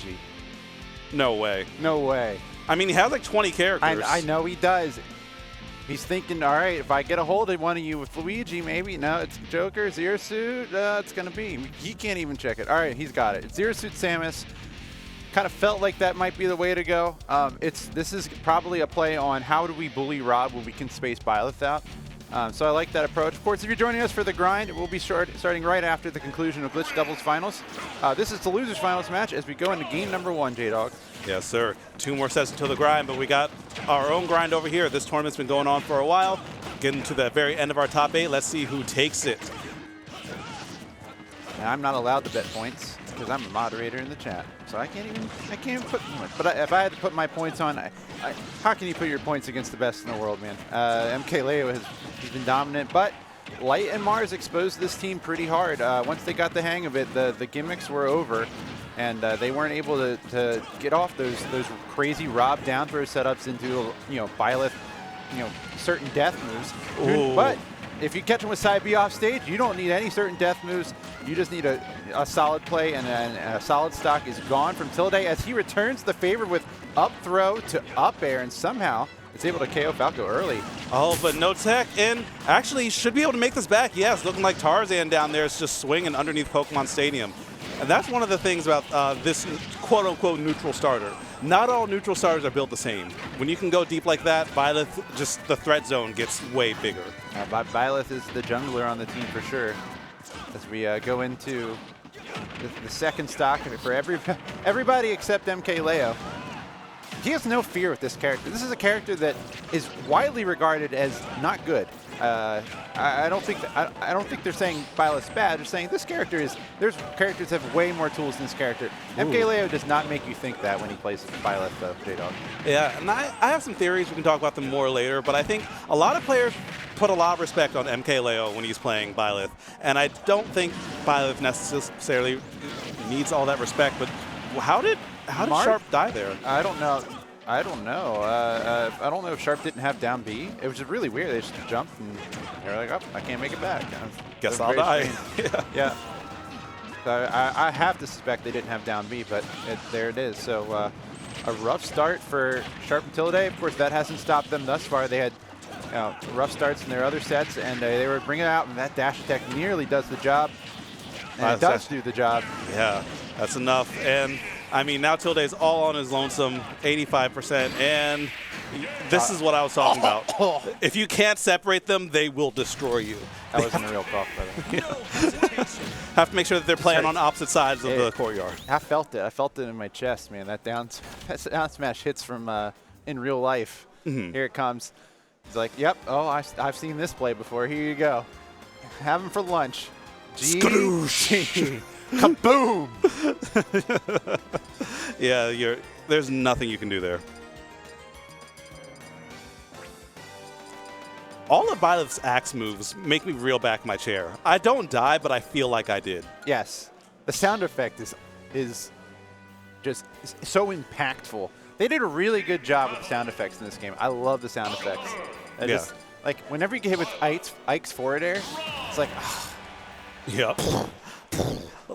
Luigi. No way. No way. I mean, he has like 20 characters. I know he does. He's thinking, all right, if I get a hold of one of you with Luigi, maybe. No, it's Joker, Zero Suit. It's going to be. He can't even check it. All right, he's got it. It's Zero Suit Samus. Kind of felt like that might be the way to go. This is probably a play on how do we bully Rob when we can space Byleth out. So I like that approach. Of course, if you're joining us for the grind, we'll be starting right after the conclusion of Glitch Doubles Finals. This is the Losers Finals match as we go into game number 1, J-Dog. Yes, sir. 2 more sets until the grind, but we got our own grind over here. This tournament's been going on for a while. Getting to the very end of our top 8. Let's see who takes it. And I'm not allowed to bet points because I'm a moderator in the chat. So I can't even put much. But if I had to put my points on, how can you put your points against the best in the world, man? MkLeo has been dominant, but Light and Mars exposed this team pretty hard. Once they got the hang of it, the gimmicks were over, and they weren't able to get off those crazy Rob down throw setups into Byleth, certain death moves. Ooh. But if you catch them with side B off stage, you don't need any certain death moves. You just need a solid play, and a solid stock is gone from Tilde as he returns the favor with up throw to up air, and somehow it's able to KO Falco early. Oh, but no tech, and actually he should be able to make this back. Yes, looking like Tarzan down there is just swinging underneath Pokemon Stadium. And that's one of the things about this quote-unquote neutral starter. Not all neutral starters are built the same. When you can go deep like that, Byleth, just the threat zone gets way bigger. Byleth is the jungler on the team for sure. As we go into the second stock for everybody except MkLeo. He has no fear with this character. This is a character that is widely regarded as not good. I don't think they're saying Byleth's bad. They're saying this character is. There's characters that have way more tools than this character. MkLeo does not make you think that when he plays Byleth, though, J-Dog. Yeah, and I have some theories. We can talk about them more later. But I think a lot of players put a lot of respect on MkLeo when he's playing Byleth, and I don't think Byleth necessarily needs all that respect. But how did Sharp die there? I don't know. I don't know if Sharp didn't have down B. It was just really weird. They just jumped and they're like, oh, I can't make it back. Guess I'll die. Yeah. So I have to suspect they didn't have down B, but there it is. So a rough start for Sharp and Tilde. Of course, that hasn't stopped them thus far. They had rough starts in their other sets, and they were bringing it out, and that dash attack nearly does the job. And it does do the job. Yeah, that's enough. And I mean, now Tilde's all on his lonesome, 85%, and this is what I was talking about. If you can't separate them, they will destroy you. That wasn't a real cough, by the way. Have to make sure that they're playing on opposite sides of the courtyard. I felt it. I felt it in my chest, man. That down smash hits from in real life. Here it comes. He's like, yep, oh, I've seen this play before. Here you go. Have him for lunch. Skadoosh! Kaboom! Yeah, there's nothing you can do there. All of Byleth's axe moves make me reel back my chair. I don't die, but I feel like I did. Yes. The sound effect is just so impactful. They did a really good job with the sound effects in this game. I love the sound effects. Just, like, whenever you get hit with Ike's forward air, it's like, Yep.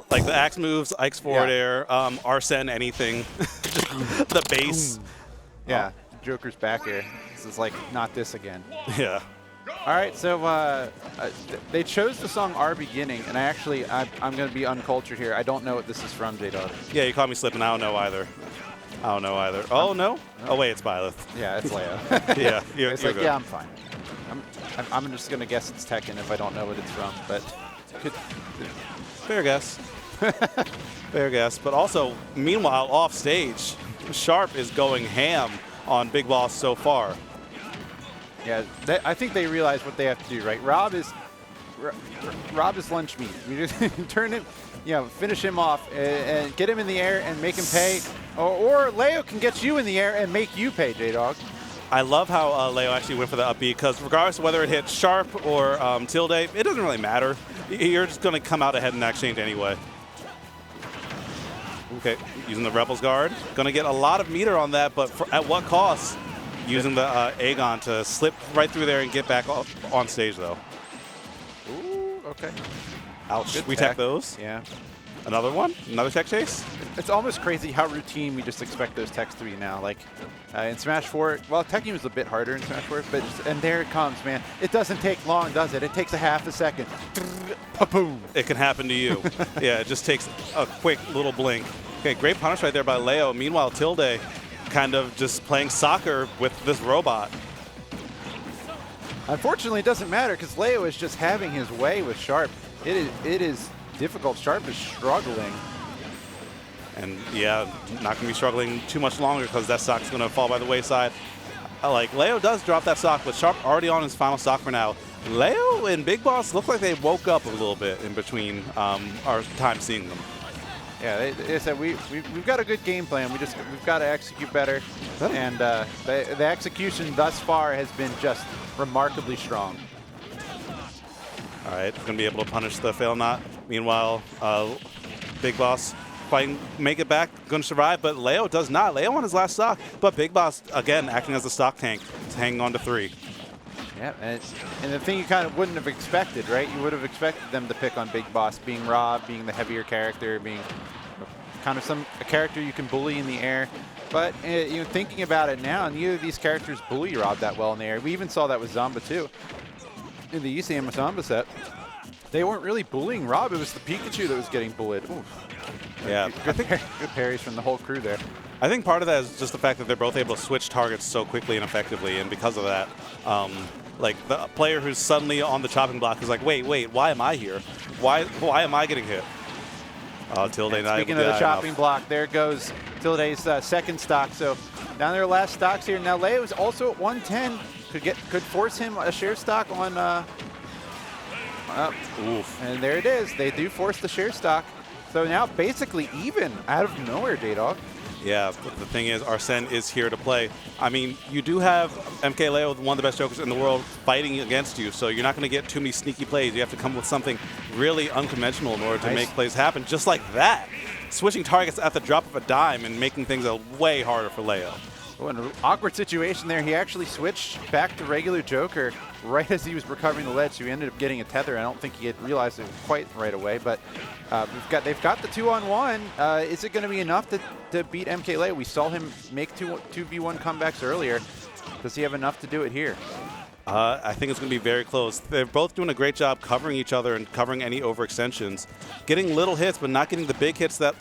Like the axe moves, Ike's forward air, Arsene, anything. Just the base. Yeah, Joker's back air. This is like, not this again. Yeah. All right, so they chose the song Our Beginning, and I'm going to be uncultured here. I don't know what this is from, J-Dog. Yeah, you caught me slipping. I don't know either. Oh, no? Oh, wait, it's Byleth. Yeah, it's Leo. Yeah, you're it's like, good. yeah, I'm fine. I'm just going to guess it's Tekken if I don't know what it's from, but fair guess. Fair guess. But also, meanwhile, off stage, Sharp is going ham on Big Boss so far. Yeah, I think they realize what they have to do, right? Rob is lunch meat. We just turn him, finish him off and get him in the air and make him pay. Or Leo can get you in the air and make you pay, J-Dog. I love how Leo actually went for the up B, because regardless of whether it hits Sharp or Tilde, it doesn't really matter. You're just going to come out ahead in that exchange anyway. Okay, using the Rebel's Guard. Going to get a lot of meter on that, but at what cost? Using the Aegon to slip right through there and get back on stage, though. Ooh, okay. Ouch. We tech those? Yeah. Another one? Another tech chase? It's almost crazy how routine we just expect those techs to be now. Like in Smash 4, well, teching was a bit harder in Smash 4, but and there it comes, man. It doesn't take long, does it? It takes a half a second. Pa-boom. It can happen to you. Yeah, it just takes a quick little blink. Okay, great punish right there by Leo. Meanwhile, Tilde kind of just playing soccer with this robot. Unfortunately, it doesn't matter because Leo is just having his way with Sharp. It is difficult. Sharp is struggling. And yeah, not going to be struggling too much longer because that stock's going to fall by the wayside. Like, Leo does drop that stock, but Sharp already on his final stock for now. Leo and Big Boss look like they woke up a little bit in between our time seeing them. Yeah, they said we've got a good game plan. We've got to execute better, and the execution thus far has been just remarkably strong. All right, going to be able to punish the fail knot. Meanwhile, Big Boss fighting, make it back, going to survive, but Leo does not. Leo on his last stock, but Big Boss again acting as a stock tank, hanging on to 3. Yeah, and the thing you kind of wouldn't have expected, right? You would have expected them to pick on Big Boss, being Rob, being the heavier character, being kind of a character you can bully in the air. But you know, thinking about it now, neither of these characters bully Rob that well in the air. We even saw that with Zamba too. In the ECM Zamba set, they weren't really bullying Rob. It was the Pikachu that was getting bullied. Oof. Yeah, good parries from the whole crew there. I think part of that is just the fact that they're both able to switch targets so quickly and effectively, and because of that, like the player who's suddenly on the chopping block is like, wait, why am I here? Why am I getting hit? Tilde not able to speaking of the chopping block, there goes Tilde's second stock. So down their last stocks here. Now Leo's also at 110. Could force him a share stock on. Oof. And there it is. They do force the share stock. So now basically even out of nowhere, J-Dog. Yeah, the thing is, Arsene is here to play. I mean, you do have MkLeo, one of the best jokers in the world, fighting against you, so you're not going to get too many sneaky plays. You have to come with something really unconventional in order to make plays happen, just like that. Switching targets at the drop of a dime and making things way harder for Leo. Oh, in an awkward situation there, he actually switched back to regular Joker right as he was recovering the ledge, so he ended up getting a tether. I don't think he had realized it quite right away, but they've got the 2-on-1. Is it going to be enough to beat MkLeo? We saw him make 2v1 comebacks earlier. Does he have enough to do it here? I think it's going to be very close. They're both doing a great job covering each other and covering any overextensions. Getting little hits, but not getting the big hits that,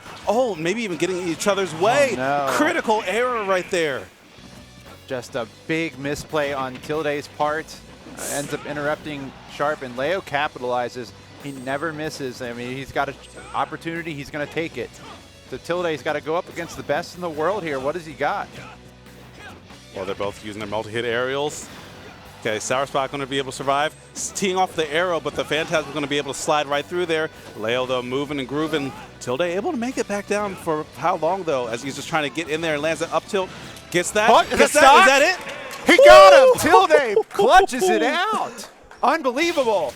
maybe even getting each other's way. Oh, no. Critical error right there. Just a big misplay on Tilde's part. Ends up interrupting Sharp, and Leo capitalizes. He never misses. I mean, he's got an opportunity. He's going to take it. So Tilde's got to go up against the best in the world here. What has he got? Well, they're both using their multi-hit aerials. Okay, Sour Spot going to be able to survive. Teeing off the arrow, but the Phantasm is going to be able to slide right through there. Leo, though, moving and grooving. Tilde able to make it back down for how long, though, as he's just trying to get in there and lands an up tilt. Gets that. What? Gets that. Is that it? He got him. Tilde clutches it out. Unbelievable.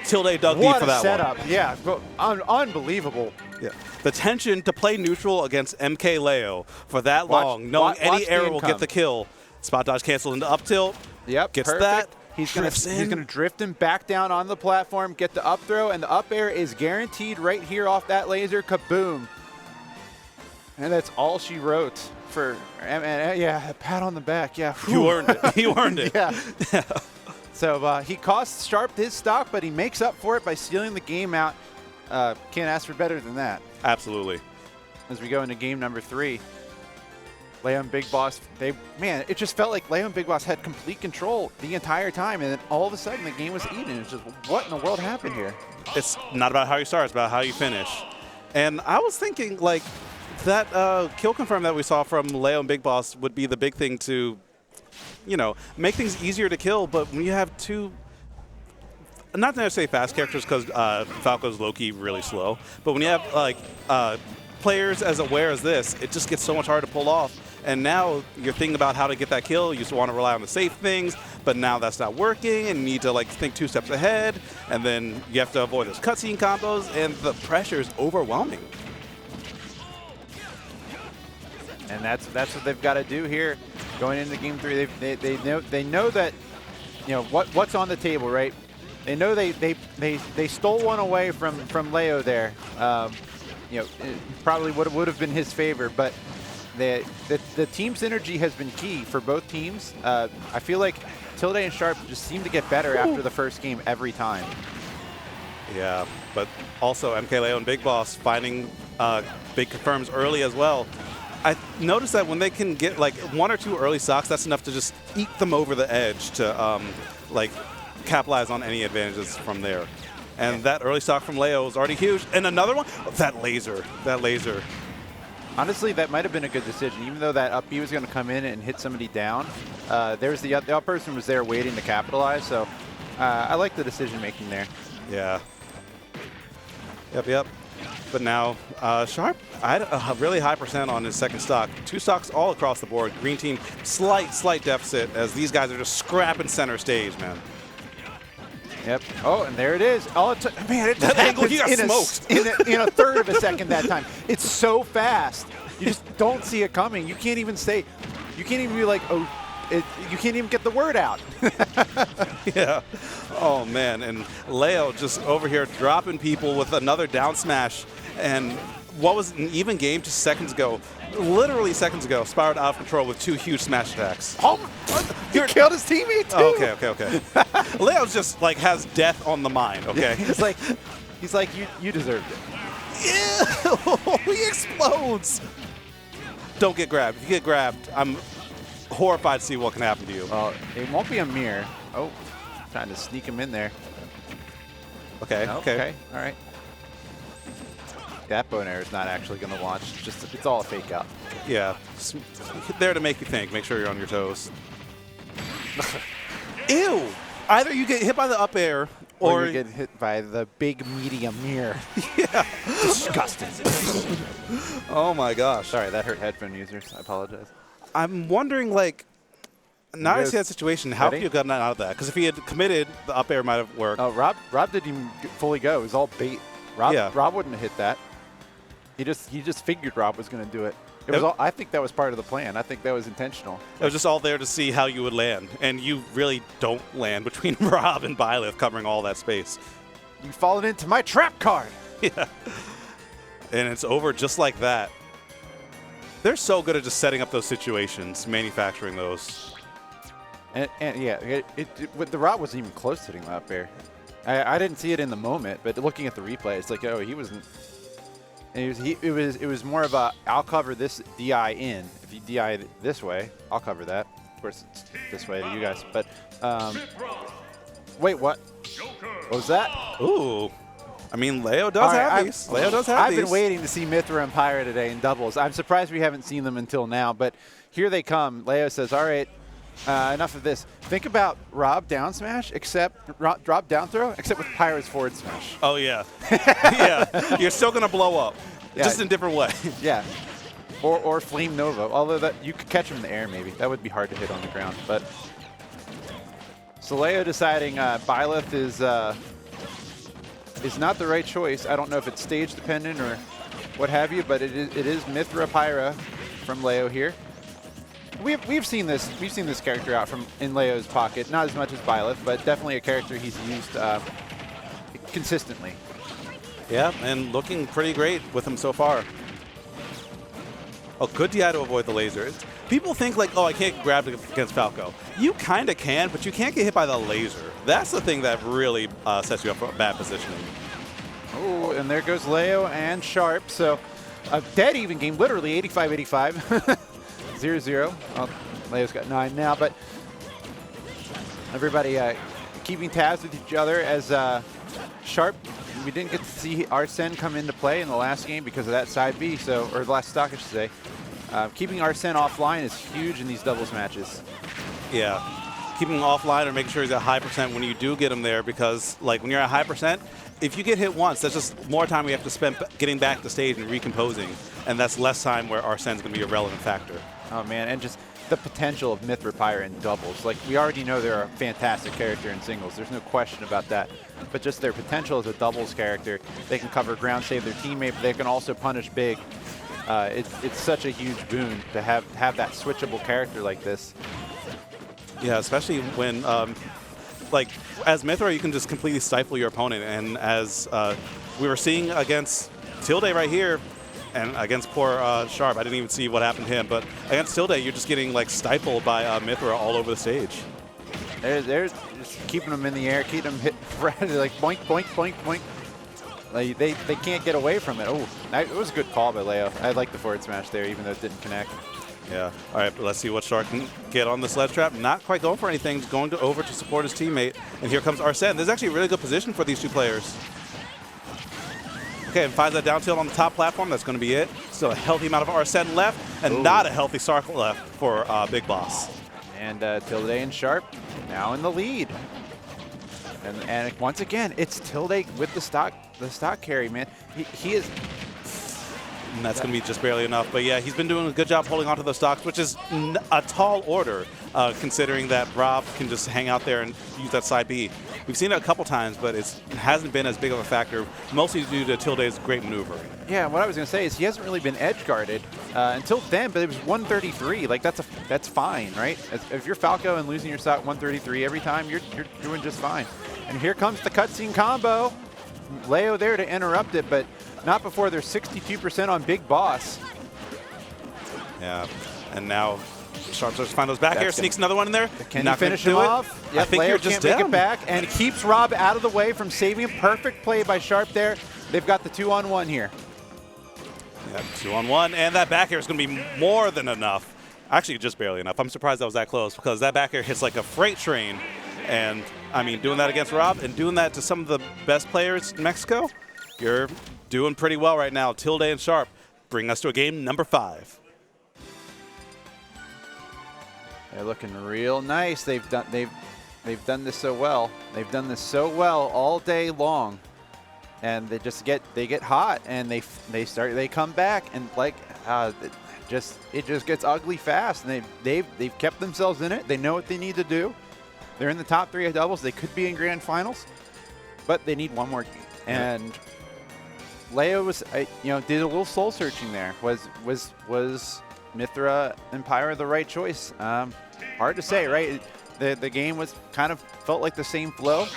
Tilde dug deep for that setup. one. Yeah, unbelievable. Yeah. The tension to play neutral against MkLeo for that long, knowing any arrow will get the kill. Spot dodge canceled into up tilt. Yep, gets perfect. that. He's going to drift him back down on the platform, get the up throw, and the up air is guaranteed right here off that laser. Kaboom. And that's all she wrote for, yeah, a pat on the back. Yeah. You earned it. You earned it. Yeah. So he costs Sharp his stock, but he makes up for it by stealing the game out. Can't ask for better than that. Absolutely. As we go into game number 3. Leo and Big Boss, it just felt like Leo and Big Boss had complete control the entire time, and then all of a sudden the game was even. It's just, what in the world happened here? It's not about how you start, it's about how you finish. And I was thinking, like, that kill confirm that we saw from Leo and Big Boss would be the big thing to, make things easier to kill, but when you have two, not necessarily fast characters because Falco's low-key really slow, but when you have, like, players as aware as this, it just gets so much harder to pull off. And now you're thinking about how to get that kill. You just want to rely on the safe things, but now that's not working, and you need to think 2 steps ahead, and then you have to avoid those cutscene combos, and the pressure is overwhelming. And that's what they've got to do here, going into game 3. They know that what's on the table, right? They know they stole one away from Leo there. You know, it probably would have been his favor, but the team synergy has been key for both teams. I feel like Tilde and Sharp just seem to get better after the first game every time. Yeah, but also MkLeo and Big Boss finding big confirms early as well. I noticed that when they can get like 1 or 2 early stocks, that's enough to just eat them over the edge to like capitalize on any advantages from there. And that early stock from Leo is already huge. And another one, that laser. Honestly, that might have been a good decision. Even though that up B was going to come in and hit somebody down, there's the up person was there waiting to capitalize. So I like the decision making there. Yeah. Yep. But now Sharp, I had a really high percent on his second stock. 2 stocks all across the board. Green team, slight deficit as these guys are just scrapping center stage, man. Yep. Oh, and there it is. Oh, man, it just That angle, he got in smoked. in a third of a second that time. It's so fast. You just don't see it coming. You can't even say, you can't even be like, oh, you can't even get the word out. Yeah. Oh, man. And Leo just over here dropping people with another down smash. And what was an even game just seconds ago, literally seconds ago, spiraled out of control with 2 huge smash attacks. Oh, he killed his teammate, too. Oh, okay. Leo's just like has death on the mind, okay? He's like, you deserved it. Ew, he explodes. Don't get grabbed. If you get grabbed, I'm horrified to see what can happen to you. Well, it won't be a mirror. Oh, trying to sneak him in there. Okay, No, okay. All right. That bow and arrow is not actually going to launch. It's all a fake out. Yeah. There to make you think. Make sure you're on your toes. Ew. Either you get hit by the up air or you get hit by the big medium mirror. Yeah. Disgusting. Oh my gosh. Sorry, that hurt headphone users. I apologize. I'm wondering, like, now I see that situation, how could Ready? you have gotten out of that? Because if he had committed, the up air might have worked. Oh, Rob didn't even fully go. It was all bait. Rob wouldn't have hit that. He just figured Rob was going to do it. It was all, I think that was part of the plan. I think that was intentional. It was just all there to see how you would land, and you really don't land between Rob and Byleth covering all that space. You fallen into my trap card. Yeah. And it's over just like that. They're so good at just setting up those situations, manufacturing those. And yeah, the Rob wasn't even close to hitting the up air. I didn't see it in the moment, but looking at the replay, it's like, oh, he wasn't. It was more of a, I'll cover this DI in. If you DI this way, I'll cover that. Of course, it's this way to you guys. But wait, what? What was that? Ooh. I mean, Leo does have these. Leo does have these. I've been waiting to see Mithra and Pyra today in doubles. I'm surprised we haven't seen them until now, but here they come. Leo says, all right, enough of this. Think about Rob down smash, except drop down throw, except with Pyra's forward smash. Oh, yeah. Yeah. You're still going to blow up, just in a different way. Yeah. Or Flame Nova, although that you could catch him in the air maybe. That would be hard to hit on the ground. But so Leo deciding Byleth is not the right choice. I don't know if it's stage dependent or what have you, but it is Mithra Pyra from Leo here. We've seen this character out in Leo's pocket, not as much as Byleth, but definitely a character he's used consistently. Yeah, and looking pretty great with him so far. Oh, good DI to avoid the laser. People think like, oh, I can't get grabbed against Falco. You kind of can, but you can't get hit by the laser. That's the thing that really sets you up for bad positioning. Oh, and there goes Leo and Sharp. So a dead even game, literally 85-85. 0-0. Well, Leo's got 9 now, but everybody keeping tabs with each other as Sharp. We didn't get to see Arsene come into play in the last game because of that side B, or the last stock, I should say. Keeping Arsene offline is huge in these doubles matches. Yeah, keeping him offline or making sure he's at high percent when you do get him there, because like when you're at high percent, if you get hit once, that's just more time we have to spend getting back to stage and recomposing, and that's less time where Arsene's going to be a relevant factor. Oh man, and just the potential of Mithra Pyra in doubles. Like, we already know they're a fantastic character in singles. There's no question about that. But just their potential as a doubles character, they can cover ground, save their teammate, but they can also punish big. It's such a huge boon to have that switchable character like this. Yeah, especially when, like, as Mithra, you can just completely stifle your opponent. And as we were seeing against Tilde right here, and against poor Sharp, I didn't even see what happened to him, but against Tilde, you're just getting like stifled by Mithra all over the stage. They're just keeping them in the air, keeping them hit like boink, boink, boink, boink. Like they can't get away from it. Oh, it was a good call by Leo. I like the forward smash there, even though it didn't connect. Yeah. All right, but let's see what Shark can get on the sledge trap. Not quite going for anything. He's going over to support his teammate. And here comes Arsene. This is actually a really good position for these two players. Okay, and finds that down tilt on the top platform. That's going to be it. Still a healthy amount of Arsene left, and not a healthy Sark left for Big Boss. And Tilde and Sharp now in the lead. And once again, it's Tilde with the stock carry, man. He is. And that's going to be just barely enough. But yeah, he's been doing a good job holding onto those stocks, which is a tall order, considering that Rob can just hang out there and use that side B. We've seen it a couple times, but it hasn't been as big of a factor, mostly due to Tilde's great maneuvering. Yeah, what I was going to say is he hasn't really been edge guarded until then, but it was 133. Like that's fine, right? If you're Falco and losing your stock 133 every time, you're doing just fine. And here comes the cutscene combo. Leo there to interrupt it, but not before they're 62% on Big Boss. Yeah, and now Sharp starts to find those back air, sneaks another one in there. Can he finish him off? Yep, I think Leo you're just can't make down. it back, and keeps Rob out of the way from saving him. Perfect play by Sharp there. They've got the 2-on-1 here. Yeah, 2-on-1, and that back air is going to be more than enough. Actually, just barely enough. I'm surprised that was that close, because that back air hits like a freight train. And, I mean, doing that against Rob and doing that to some of the best players in Mexico, you're doing pretty well right now. Tilde and Sharp bring us to a game number 5. They're looking real nice. They've done this so well. They've done this so well all day long, and they get hot and they come back and like it just gets ugly fast. And they've kept themselves in it. They know what they need to do. They're in the top 3 of doubles. They could be in grand finals, but they need one more game. And Leo was, did a little soul searching there. Was Mithra and Pyra the right choice? Hard to say, right? The game was felt like the same flow.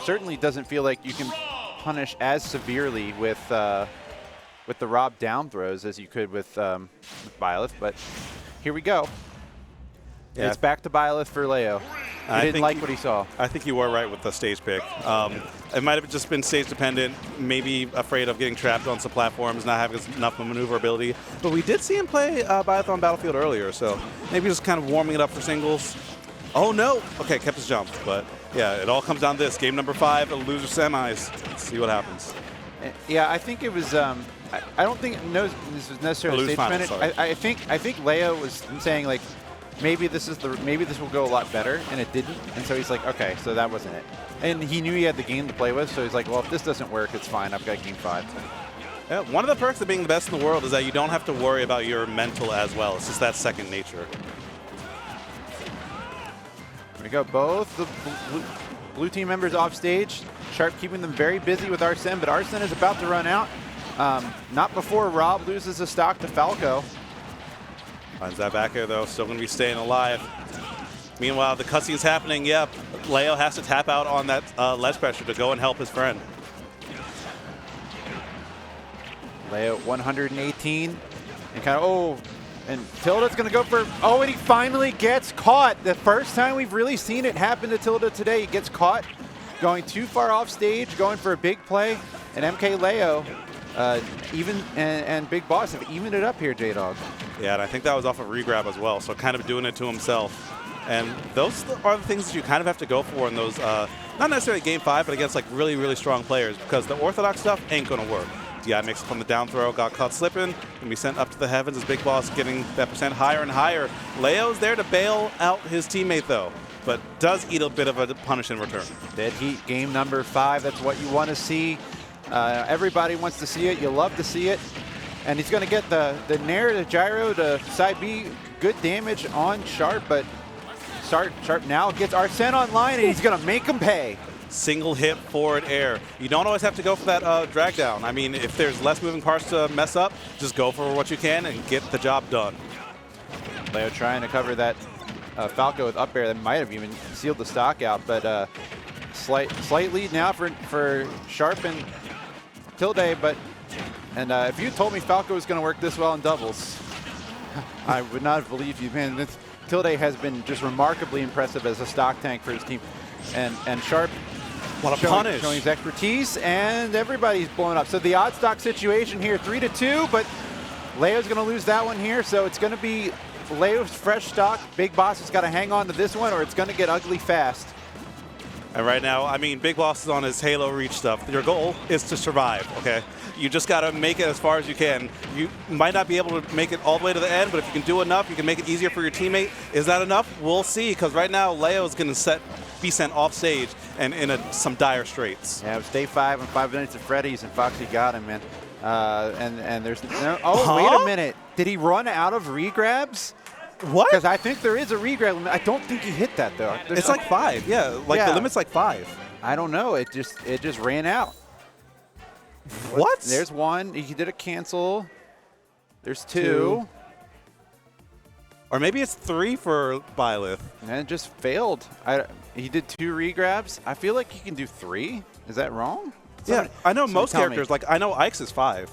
Certainly doesn't feel like you can punish as severely with the Rob down throws as you could with Byleth, but here we go. Yeah. It's back to Byleth for Leo. He didn't like what he saw. I think you were right with the stage pick. It might have just been stage dependent, maybe afraid of getting trapped on some platforms, not having enough maneuverability. But we did see him play Byleth on Battlefield earlier, so maybe just kind of warming it up for singles. Oh no! Okay, kept his jump, but yeah, it all comes down to this. Game number 5, a loser semis. Let's see what happens. Yeah, I think it was. I don't think this was necessarily stage dependent. I think Leo was saying like, maybe this will go a lot better, and it didn't. And so he's like, okay, so that wasn't it. And he knew he had the game to play with, so he's like, well, if this doesn't work, it's fine. I've got game 5. Yeah, one of the perks of being the best in the world is that you don't have to worry about your mental as well. It's just that second nature. There we go. Both the blue team members off stage. Sharp keeping them very busy with Arsene, but Arsene is about to run out. Not before Rob loses a stock to Falco. Finds that back here, though. Still going to be staying alive. Meanwhile, the cutscene's happening. Yep, Leo has to tap out on that ledge pressure to go and help his friend. Leo 118. And Tilde's going to go for, and he finally gets caught. The first time we've really seen it happen to Tilde today. He gets caught going too far off stage, going for a big play. And MkLeo and Big Boss have evened it up here, J-Dog. Yeah, and I think that was off of regrab as well, so kind of doing it to himself. And those are the things that you kind of have to go for in those, not necessarily game 5, but against like really, really strong players, because the orthodox stuff ain't going to work. DI makes it from the down throw, got caught slipping, and be sent up to the heavens as Big Boss getting that percent higher and higher. Leo's there to bail out his teammate, though, but does eat a bit of a punish in return. Dead heat, game number 5. That's what you want to see. Everybody wants to see it. You love to see it. And he's going to get the nair, the gyro to side B. Good damage on Sharp, but Sharp now gets Arsene online, and he's going to make him pay. Single hip forward air. You don't always have to go for that drag down. I mean, if there's less moving parts to mess up, just go for what you can and get the job done. Leo trying to cover that Falco with up air that might have even sealed the stock out, but slight lead now for Sharp and Tilde, but And if you told me Falco was going to work this well in doubles, I would not have believed you. Man, Tilde has been just remarkably impressive as a stock tank for his team. And Sharp showing his expertise, and everybody's blowing up. So the odd stock situation here, 3-2, but Leo's going to lose that one here, so it's going to be Leo's fresh stock. Big Boss has got to hang on to this one, or it's going to get ugly fast. And right now, I mean, Big Boss is on his Halo Reach stuff. Your goal is to survive, okay? You just got to make it as far as you can. You might not be able to make it all the way to the end, but if you can do enough, you can make it easier for your teammate. Is that enough? We'll see, because right now, Leo is going to be sent off stage and in some dire straits. Yeah, it was day 5 and 5 minutes at Freddy's, and Foxy got him, man. And there's oh, wait a minute. Did he run out of regrabs? What? Because I think there is a regrab limit. I don't think he hit that, though. It's like 5, yeah. The limit's like 5. I don't know. It just ran out. What? There's 1. He did a cancel. There's 2. Or maybe it's 3 for Byleth. And it just failed. He did 2 regrabs. I feel like he can do 3. Is that wrong? Yeah, I know most characters. Like, I know Ike's is 5.